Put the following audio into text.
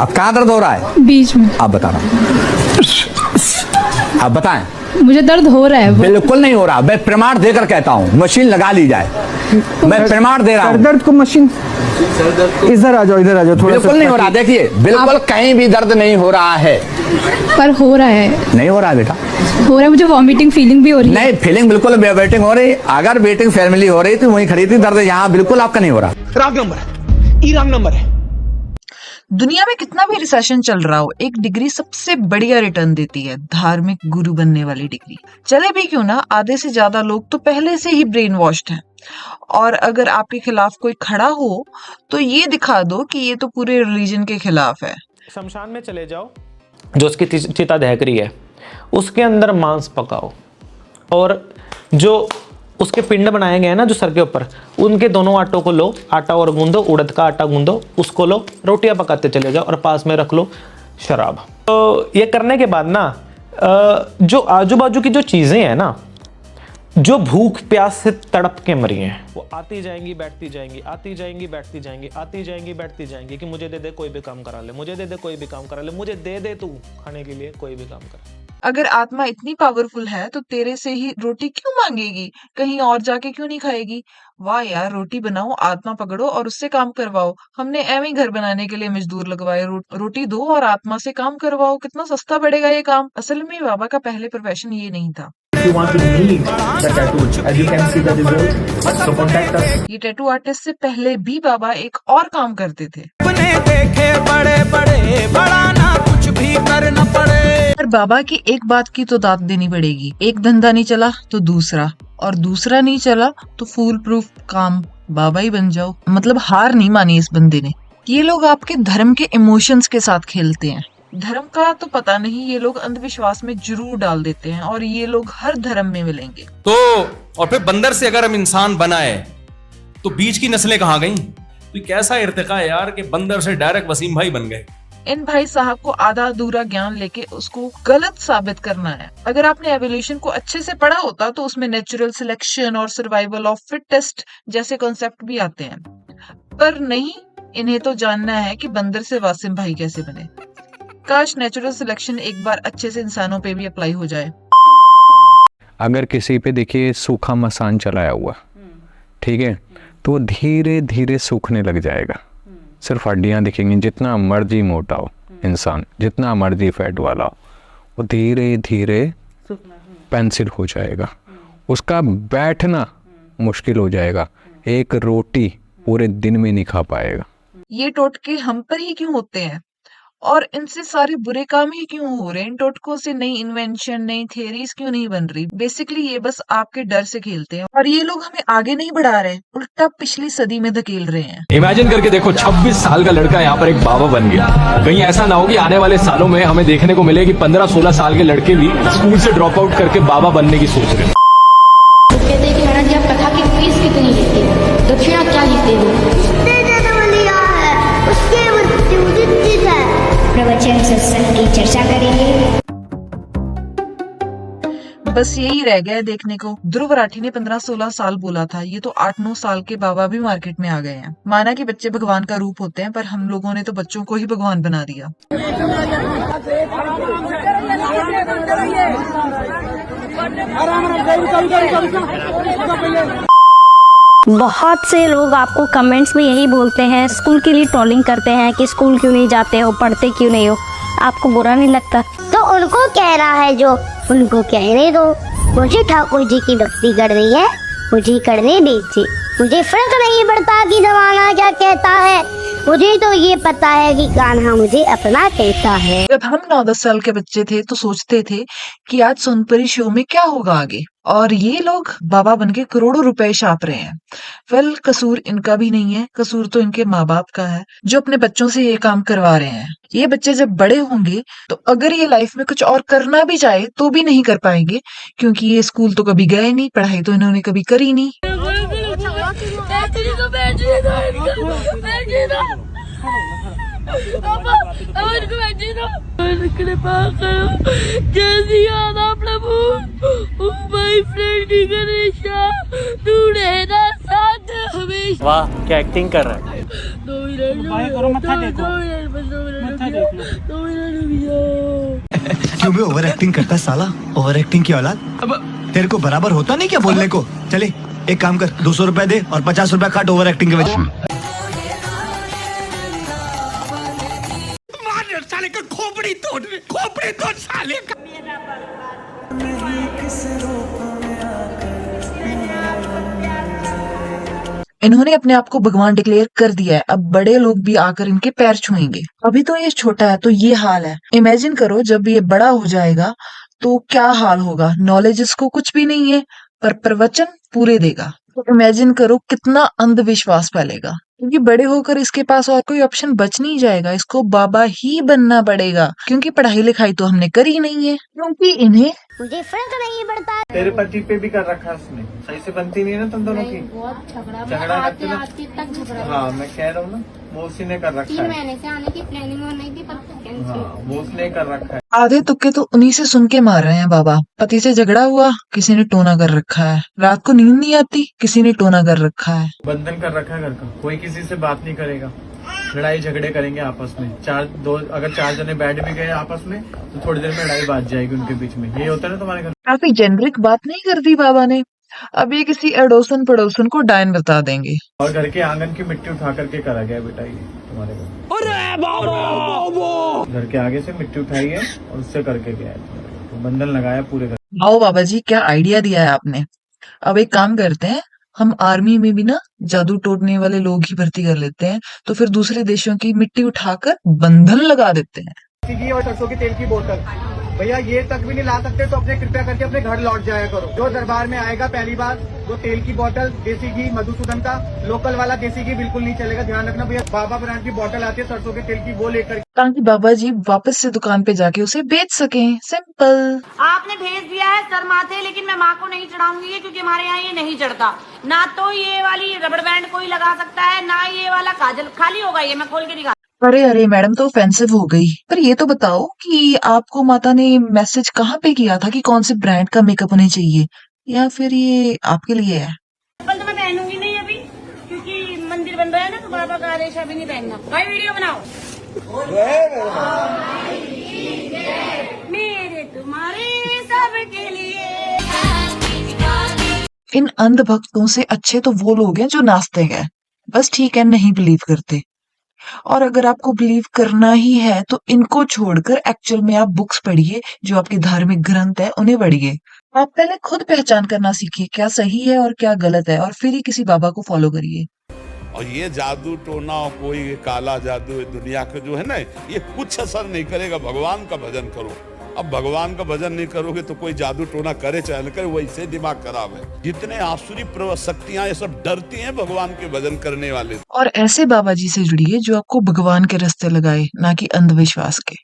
अब कहाँ दर्द हो रहा है? बीच में। आप बताना, आप बताएं। मुझे दर्द हो रहा है। बिल्कुल नहीं हो रहा, मैं प्रमाण देकर कहता हूँ, मशीन लगा ली जाए, मैं प्रमाण दे रहा हूँ। दर्द को मशीन, इधर आ जाओ, इधर आ जाओ थोड़ा। बिल्कुल नहीं हो रहा, देखिए बिल्कुल कहीं भी दर्द नहीं हो रहा है। पर हो रहा है। नहीं हो रहा बेटा, हो रहा है, मुझे वॉमिटिंग फीलिंग भी हो रही है। नहीं, फीलिंग बिल्कुल वेटिंग हो रही। अगर वेटिंग फैमिली हो रही तो वहीं खड़ी थी, दर्द यहाँ बिल्कुल आपका नहीं हो रहा। रॉन्ग नंबर है, ई रॉन्ग नंबर है। दुनिया में कितना भी रिसेशन चल रहा हो, एक डिग्री सबसे बढ़िया रिटर्न देती है, धार्मिक गुरु बनने वाली डिग्री। चले भी क्यों ना, आधे से ज्यादा लोग तो पहले से ही ब्रेन वॉश्ड हैं। और अगर आपके खिलाफ कोई खड़ा हो तो ये दिखा दो कि ये तो पूरे रिलीजन के खिलाफ है। शमशान में चले जाओ, जो उसकी चिता दहक रही है उसके अंदर मांस पकाओ, और जो उसके पिंड बनाए गए हैं ना जो सर के ऊपर, उनके दोनों आटों को लो, आटा और गूंदो, उड़द का आटा गूंदो, उसको लो, रोटियां पकाते चले जाओ और पास में रख लो शराब। तो ये करने के बाद ना जो आजू बाजू की जो चीज़ें हैं ना, जो भूख प्यास से तड़प के मरी हैं, वो आती जाएंगी बैठती जाएंगी, आती जाएंगी बैठती जाएंगी, आती जाएंगी बैठती जाएंगी कि मुझे दे दे कोई भी काम करा ले, मुझे दे दे कोई भी काम करा ले, मुझे दे दे तू खाने के लिए कोई भी काम कर। अगर आत्मा इतनी पावरफुल है तो तेरे से ही रोटी क्यों मांगेगी, कहीं और जाके क्यों नहीं खाएगी? वाह यार, रोटी बनाओ, आत्मा पकड़ो और उससे काम करवाओ। हमने एवं ही घर बनाने के लिए मजदूर लगवाए, रोटी दो और आत्मा से काम करवाओ, कितना सस्ता पड़ेगा ये काम। असल में बाबा का पहले प्रोफेशन ये नहीं था। If you want to need the tattoo, as you can see the result, so contact us. ये टैटू आर्टिस्ट से पहले भी बाबा एक और काम करते थे। अपने देखे बड़े बड़े, बड़ा ना कुछ भी करना पड़े। पर बाबा की एक बात की तो दाद देनी पड़ेगी, एक धंधा नहीं चला तो दूसरा, और दूसरा नहीं चला तो फूल प्रूफ काम बाबा ही बन जाओ। मतलब हार नहीं मानी इस बंदे ने। ये लोग आपके धर्म के इमोशंस के साथ खेलते हैं। धर्म का तो पता नहीं, ये लोग अंधविश्वास में जरूर डाल देते हैं, और ये लोग हर धर्म में मिलेंगे। तो और फिर बंदर से अगर हम इंसान बनाए तो बीच की नस्लें कहाँ गईं? तो कैसा इर्तिका है यार कि बंदर से डायरेक्ट वसीम भाई बन गए। इन भाई साहब को आधा अधूरा ज्ञान लेके उसको गलत साबित करना है। अगर आपने एवोल्यूशन को अच्छे से पढ़ा होता तो उसमें नेचुरल सिलेक्शन और सर्वाइवल ऑफ फिटेस्ट जैसे कॉन्सेप्ट भी आते हैं, पर नहीं, इन्हें तो जानना है कि बंदर से वासिम भाई कैसे बने। काश नेचुरल सिलेक्शन एक बार अच्छे से इंसानों पे भी अप्लाई हो जाए। अगर किसी पे देखिए सूखा मसान चलाया हुआ, ठीक है, तो धीरे धीरे सूखने लग जाएगा, सिर्फ हड्डियां दिखेंगी। जितना मर्जी मोटा हो इंसान, जितना मर्जी फैट वाला हो, वो धीरे धीरे पेंसिल हो जाएगा, उसका बैठना मुश्किल हो जाएगा, एक रोटी पूरे दिन में नहीं खा पाएगा। ये टोटके हम पर ही क्यों होते हैं, और इनसे सारे बुरे काम ही क्यों हो रहे हैं? इन टोटकों से नई इन्वेंशन, नई थियरीज क्यों नहीं बन रही? बेसिकली ये बस आपके डर से खेलते हैं, और ये लोग हमें आगे नहीं बढ़ा रहे, उल्टा पिछली सदी में धकेल रहे हैं। इमेजिन करके देखो, 26 साल का लड़का यहाँ पर एक बाबा बन गया। कहीं ऐसा ना हो कि आने वाले सालों में हमें देखने को मिले कि 15-16 साल के लड़के भी स्कूल से ड्रॉप आउट करके बाबा बनने की सोच रहे हैं। कहते हैं कि महाराज जी आप कथा की फीस कितनी लेते हो, दक्षिणा क्या लेते हो? प्रवचन सत्संग की चर्चा करेंगे। बस यही रह गया है देखने को। ध्रुव राठी ने 15-16 साल बोला था, ये तो 8-9 साल के बाबा भी मार्केट में आ गए हैं। माना कि बच्चे भगवान का रूप होते हैं, पर हम लोगों ने तो बच्चों को ही भगवान बना दिया। बहुत से लोग आपको कमेंट्स में यही बोलते हैं, स्कूल के लिए ट्रोलिंग करते हैं कि स्कूल क्यों नहीं जाते हो, पढ़ते क्यों नहीं हो। आपको बुरा नहीं लगता? तो उनको कह रहा है जो, उनको कहने दो। मुझे ठाकुर जी की भक्ति करनी है, मुझे करने दीजिए। मुझे फर्क नहीं पड़ता कि जमाना क्या कहता है, मुझे तो ये पता है कि कान्हा मुझे अपना कहता है। जब हम 9-10 साल के बच्चे थे तो सोचते थे कि आज सोनपरी शो में क्या होगा आगे, और ये लोग बाबा बनके करोड़ों रुपए छाप रहे हैं। वेल, कसूर इनका भी नहीं है, कसूर तो इनके माँ बाप का है जो अपने बच्चों से ये काम करवा रहे हैं। ये बच्चे जब बड़े होंगे तो अगर ये लाइफ में कुछ और करना भी चाहे तो भी नहीं कर पाएंगे, क्योंकि ये स्कूल तो कभी गए नहीं, पढ़ाई तो इन्होंने कभी करी नहीं। कृपा करो, जल्दी आना प्रभु। माय फ्रेंड गणेशा, तू रहना साथ हमेशा। वाह, क्या एक्टिंग कर रहा है। 2 मिनट, 2 मिनट, क्यों भी ओवर एक्टिंग करता है साला, ओवर एक्टिंग की औलाद। अब तेरे को बराबर होता नहीं क्या बोलने को। चले एक काम कर, 200 रुपए दे और 50 रुपए काट ओवर एक्टिंग के वजह से। साले का खोपड़ी तोड़ साले का। इन्होंने अपने आप को भगवान डिक्लेयर कर दिया है, अब बड़े लोग भी आकर इनके पैर छुएंगे। अभी तो ये छोटा है तो ये हाल है, इमेजिन करो जब ये बड़ा हो जाएगा तो क्या हाल होगा। नॉलेज इसको कुछ भी नहीं है पर प्रवचन पूरे देगा। तो इमेजिन करो कितना अंधविश्वास फैलेगा, क्योंकि बड़े होकर इसके पास और कोई ऑप्शन बच नहीं जाएगा, इसको बाबा ही बनना पड़ेगा। क्योंकि पढ़ाई लिखाई तो हमने करी नहीं है, क्योंकि इन्हें मुझे फर्क नहीं पड़ता। तेरे पति पे भी कर रखा है उसने, सही से बनती नहीं है ना तुम दोनों की। बहुत झगड़ा करते ना। तक झगड़ा। हाँ मैं कह रहा हूँ ना, वो उसी ने कर रखा 3 है। महीने से आने की प्लानिंग हो नहीं थी पर कैंसिल। हाँ वो उसने कर रखा है। आधे तुक्के तो उन्हीं से सुन के मार रहे हैं बाबा। पति से झगड़ा हुआ, किसी ने टोना कर रखा है। रात को नींद नहीं आती, किसी ने टोना कर रखा है। बंधन कर रखा है घर का, कोई किसी से बात नहीं करेगा, लड़ाई झगड़े करेंगे आपस में। अगर 4 जने बैठ भी गए आपस में तो थोड़ी देर में लड़ाई बात जाएगी उनके बीच में। ये होता है ना तुम्हारे घर। काफी जेनरिक बात नहीं कर दी बाबा ने। अब ये किसी अड़ोसन पड़ोसन को डायन बता देंगे। और घर के आंगन की मिट्टी उठा करके करा गया बेटा ये तुम्हारे घर। घर के आगे से मिट्टी उठाई है और उससे करके गया है। तो बंधन लगाया पूरे घर। आओ बाबा जी, क्या आइडिया दिया है आपने। अब एक काम करते हैं, हम आर्मी में भी ना जादू टोटने वाले लोग ही भर्ती कर लेते हैं, तो फिर दूसरे देशों की मिट्टी उठाकर बंधन लगा देते हैं। घी और सरसों के तेल की बोतल भैया ये तक भी नहीं ला सकते तो अपने कृपया करके अपने घर लौट जाया करो। जो दरबार में आएगा पहली बार वो तेल की बोतल, देसी घी, मधुसूदन का लोकल वाला देसी घी बिल्कुल नहीं चलेगा। ध्यान रखना भैया, बाबा ब्रांड की बोतल आती है सरसों के तेल की, वो लेकर, ताकि बाबा जी वापस से दुकान पे जाके उसे बेच सकें। सिंपल। आपने भेज दिया है सर माथे, लेकिन मैं माँ को नहीं चढ़ाऊंगी क्योंकि हमारे यहाँ ये नहीं चढ़ता। ना तो ये वाली रबड़ बैंड कोई लगा सकता है, ना ये वाला काजल। खाली होगा ये, मैं खोल के दिखा। अरे अरे मैडम तो ऑफेंसिव हो गई। पर ये तो बताओ कि आपको माता ने मैसेज कहाँ पे किया था कि कौन से ब्रांड का मेकअप उन्हें चाहिए, या फिर ये आपके लिए है? चप्पल तो मैं पहनूंगी नहीं अभी, क्योंकि मंदिर बन रहा है ना, तो बाबा का आदेश अभी नहीं पहनना। भाई वीडियो बनाओ। मेरे तुम्हारे सबके लिए। इन अंध भक्तों से अच्छे तो वो लोग हैं जो नाचते हैं, बस ठीक है नहीं बिलीव करते। और अगर आपको बिलीव करना ही है तो इनको छोड़कर एक्चुअल में आप बुक्स पढ़िए, जो आपके धार्मिक ग्रंथ है उन्हें पढ़िए। आप पहले खुद पहचान करना सीखिए क्या सही है और क्या गलत है, और फिर ही किसी बाबा को फॉलो करिए। और ये जादू टोना और कोई काला जादू दुनिया का जो है ना, ये कुछ असर नहीं करेगा। भगवान का भजन करो। अब भगवान का भजन नहीं करोगे तो कोई जादू टोना करे चाहे न करे, वैसे दिमाग खराब है। जितने आसुरी शक्तियां ये सब डरती हैं भगवान के भजन करने वाले। और ऐसे बाबा जी से जुड़िए जो आपको भगवान के रास्ते लगाए, ना कि अंधविश्वास के।